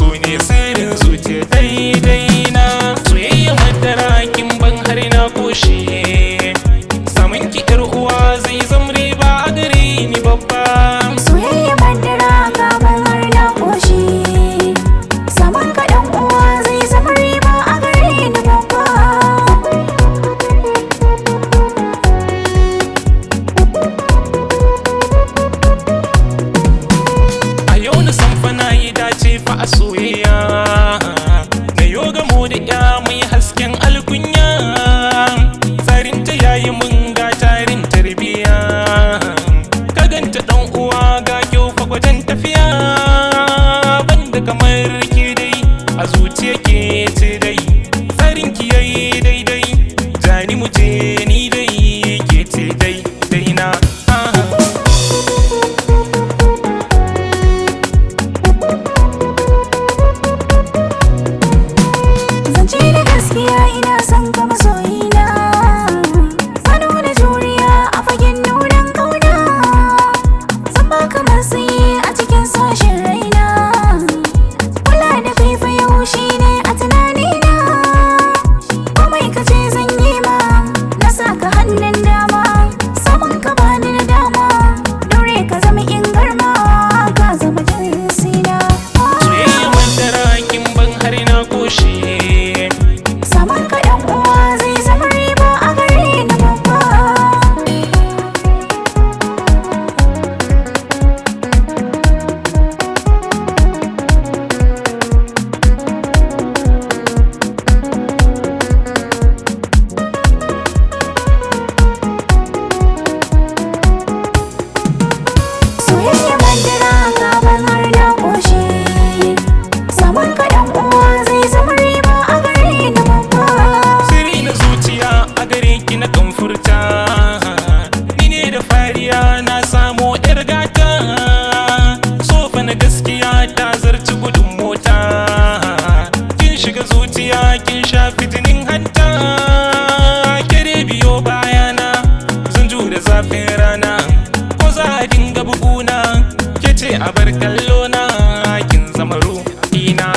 su ne sirrin zuciya daidai na. Soyayya madara kin ban har na koshe, samun ki yar uwa zai zama riba a gare ni babba. Soyayya madara ka ban har na koshe, samun ka dan uwa zai zama riba a gare ni babba. A yau na san fa na yi dace fa a soyayya, na yo gamo da ya mai hasken alkunya. Tsarin ta yayi mun ga tarin tarbiya, ka ganta dan uwa ga kyau fa gwajin tafiya. Banda kamar ki dai a zuciya ke ce dai, tsarin ki yayi daidai, jani mu je ni dai ke ce dai na. Zance da gaskiya ina son ka masoyina, ka nuna juriya a fagen nunan kauna. Zan baka matsayi a cikin sashen raina, kula da kai fa yau shine a tunanina. Komai ka ce zan yi ma, na saka hannun dama, saman ka bani da dama. Daure ka zama in garma, ka zama jinsina. Soyayya madara kin ban har na koshe, Saman ka dan uwa zai zama riba a gare ni babba. Soyayya madara ka ban har na koshe, saman ka dan uwa zai zama riba a gare ni babba. siri na zuciya a gare ki na kan furta. Ni ne da fariya na samo yar gata, sofa na gaskiya ta zarci gudun mota. Kin shiga zuciya kin shafi jinin hanta, kere biyo bayana zan jure zafin rana. Ko za a dinga buguna, ke ce a bar kallo na, kin zama ruhina.